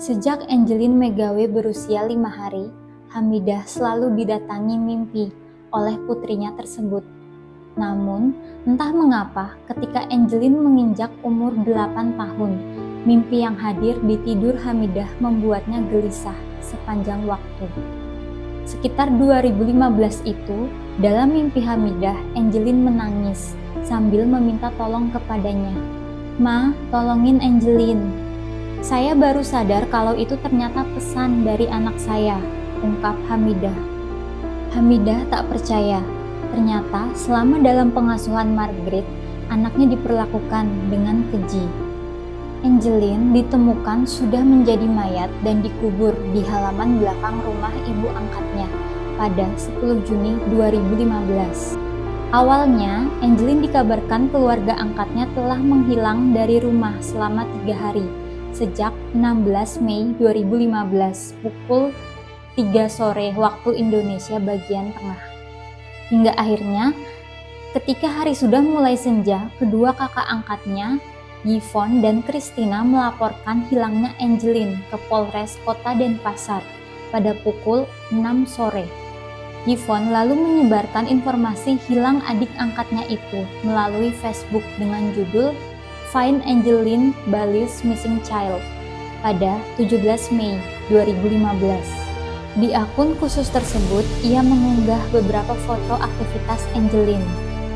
Sejak Angelin Megawe berusia 5 hari, Hamidah selalu didatangi mimpi oleh putrinya tersebut. Namun, entah mengapa ketika Angelin menginjak umur 8 tahun, mimpi yang hadir di tidur Hamidah membuatnya gelisah sepanjang waktu. Sekitar 2015 itu, dalam mimpi Hamidah, Angelin menangis sambil meminta tolong kepadanya. "Ma, tolongin Angelin. Saya baru sadar kalau itu ternyata pesan dari anak saya," ungkap Hamidah. Hamidah tak percaya. Ternyata selama dalam pengasuhan Margaret, anaknya diperlakukan dengan keji. Angelin ditemukan sudah menjadi mayat dan dikubur di halaman belakang rumah ibu angkatnya pada 10 Juni 2015. Awalnya, Angelin dikabarkan keluarga angkatnya telah menghilang dari rumah selama 3 hari. Sejak 16 Mei 2015 pukul 3 sore waktu Indonesia bagian tengah. Hingga akhirnya, ketika hari sudah mulai senja, kedua kakak angkatnya, Yvonne dan Christina, melaporkan hilangnya Angelin ke Polres Kota Denpasar pada pukul 6 sore. Yvonne lalu menyebarkan informasi hilang adik angkatnya itu melalui Facebook dengan judul Find Angelin Bali's Missing Child pada 17 Mei 2015. Di akun khusus tersebut, ia mengunggah beberapa foto aktivitas Angelin.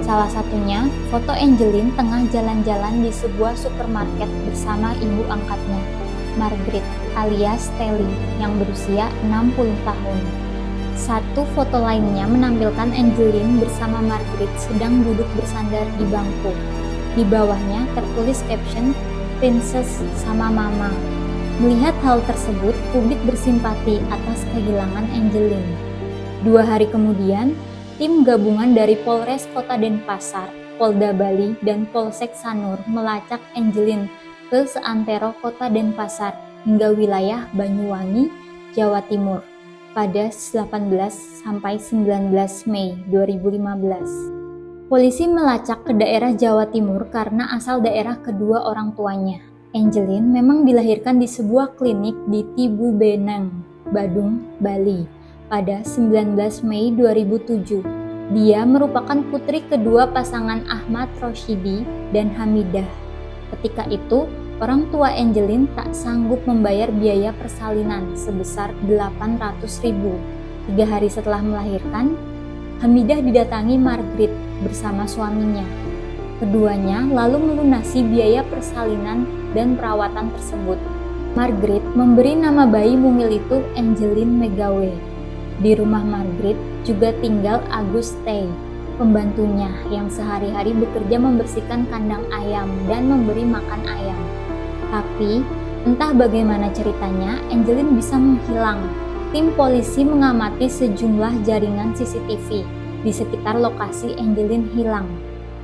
Salah satunya, foto Angelin tengah jalan-jalan di sebuah supermarket bersama ibu angkatnya, Margaret alias Telly, yang berusia 60 tahun. Satu foto lainnya menampilkan Angelin bersama Margaret sedang duduk bersandar di bangku. Di bawahnya tertulis caption, "Princess sama Mama." Melihat hal tersebut, publik bersimpati atas kehilangan Angelin. 2 hari kemudian, tim gabungan dari Polres Kota Denpasar, Polda Bali, dan Polsek Sanur melacak Angelin ke seantero Kota Denpasar hingga wilayah Banyuwangi, Jawa Timur pada 18 sampai 19 Mei 2015. Polisi melacak ke daerah Jawa Timur karena asal daerah kedua orang tuanya. Angelin memang dilahirkan di sebuah klinik di Tibu Beneng, Badung, Bali pada 19 Mei 2007. Dia merupakan putri kedua pasangan Ahmad Roshidi dan Hamidah. Ketika itu, orang tua Angelin tak sanggup membayar biaya persalinan sebesar 800.000. 3 hari setelah melahirkan, Hamidah didatangi Margaret bersama suaminya. Keduanya lalu melunasi biaya persalinan dan perawatan tersebut. Margaret memberi nama bayi mungil itu Angelin Megawe. Di rumah Margaret juga tinggal Agus Tey, pembantunya yang sehari-hari bekerja membersihkan kandang ayam dan memberi makan ayam. Tapi, entah bagaimana ceritanya, Angelin bisa menghilang. Tim polisi mengamati sejumlah jaringan CCTV di sekitar lokasi Angelin hilang.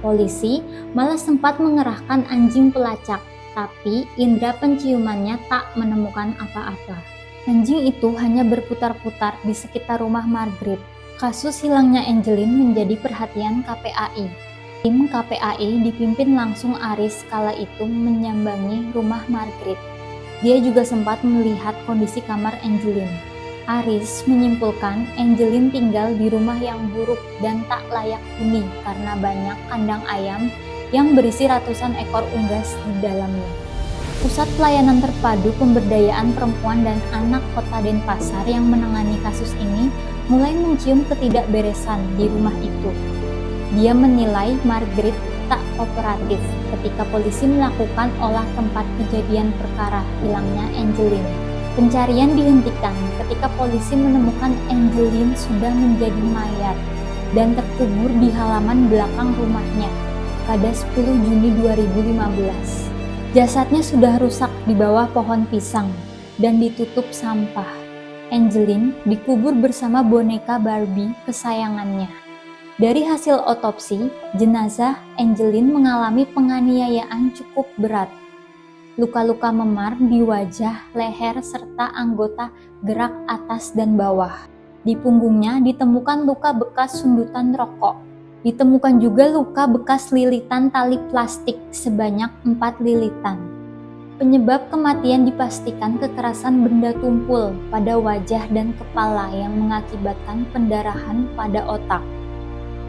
Polisi malah sempat mengerahkan anjing pelacak, tapi indera penciumannya tak menemukan apa-apa. Anjing itu hanya berputar-putar di sekitar rumah Margaret. Kasus hilangnya Angelin menjadi perhatian KPAI. Tim KPAI dipimpin langsung Aris kala itu menyambangi rumah Margaret. Dia juga sempat melihat kondisi kamar Angelin. Aris menyimpulkan Angelin tinggal di rumah yang buruk dan tak layak huni karena banyak kandang ayam yang berisi ratusan ekor unggas di dalamnya. Pusat Pelayanan Terpadu Pemberdayaan Perempuan dan Anak Kota Denpasar yang menangani kasus ini mulai mencium ketidakberesan di rumah itu. Dia menilai Margaret tak kooperatif ketika polisi melakukan olah tempat kejadian perkara hilangnya Angelin. Pencarian dihentikan ketika polisi menemukan Angelin sudah menjadi mayat dan terkubur di halaman belakang rumahnya pada 10 Juni 2015. Jasadnya sudah rusak di bawah pohon pisang dan ditutup sampah. Angelin dikubur bersama boneka Barbie kesayangannya. Dari hasil otopsi, jenazah Angelin mengalami penganiayaan cukup berat. Luka-luka memar di wajah, leher, serta anggota gerak atas dan bawah. Di punggungnya ditemukan luka bekas sundutan rokok. Ditemukan juga luka bekas lilitan tali plastik sebanyak 4 lilitan. Penyebab kematian dipastikan kekerasan benda tumpul pada wajah dan kepala yang mengakibatkan pendarahan pada otak.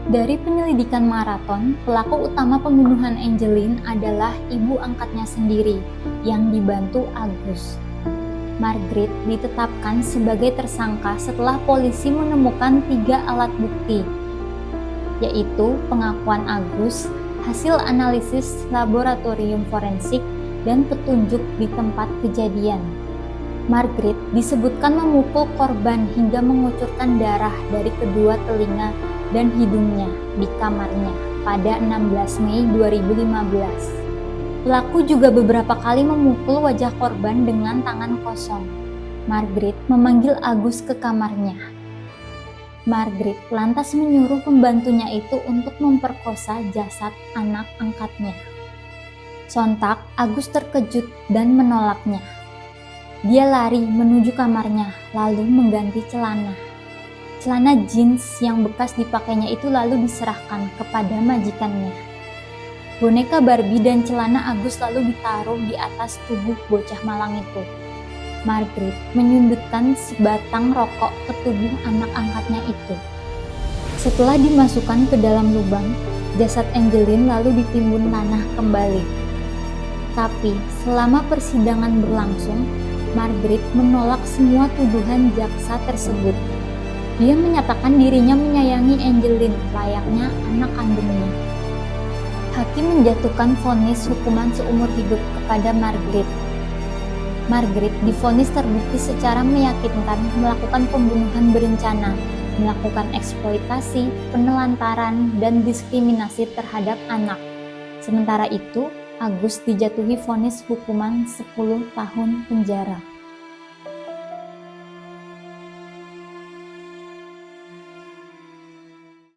Dari penyelidikan maraton, pelaku utama pembunuhan Angeline adalah ibu angkatnya sendiri yang dibantu Agus. Margaret ditetapkan sebagai tersangka setelah polisi menemukan 3 alat bukti, yaitu pengakuan Agus, hasil analisis laboratorium forensik, dan petunjuk di tempat kejadian. Margaret disebutkan memukul korban hingga mengucurkan darah dari kedua telinga dan hidungnya di kamarnya pada 16 Mei 2015. Pelaku juga beberapa kali memukul wajah korban dengan tangan kosong. Margaret memanggil Agus ke kamarnya. Margaret lantas menyuruh pembantunya itu untuk memperkosa jasad anak angkatnya. Sontak, Agus terkejut dan menolaknya. Dia lari menuju kamarnya, lalu mengganti celana. Celana jeans yang bekas dipakainya itu lalu diserahkan kepada majikannya. Boneka Barbie dan celana Agus lalu ditaruh di atas tubuh bocah malang itu. Margaret menyundutkan sebatang rokok ke tubuh anak angkatnya itu. Setelah dimasukkan ke dalam lubang, jasad Angeline lalu ditimbun tanah kembali. Tapi selama persidangan berlangsung, Margaret menolak semua tuduhan jaksa tersebut. Dia menyatakan dirinya menyayangi Angeline layaknya anak kandungnya. Hakim menjatuhkan vonis hukuman seumur hidup kepada Margaret. Margaret divonis terbukti secara meyakinkan melakukan pembunuhan berencana, melakukan eksploitasi, penelantaran, dan diskriminasi terhadap anak. Sementara itu, Agus dijatuhi vonis hukuman 10 tahun penjara.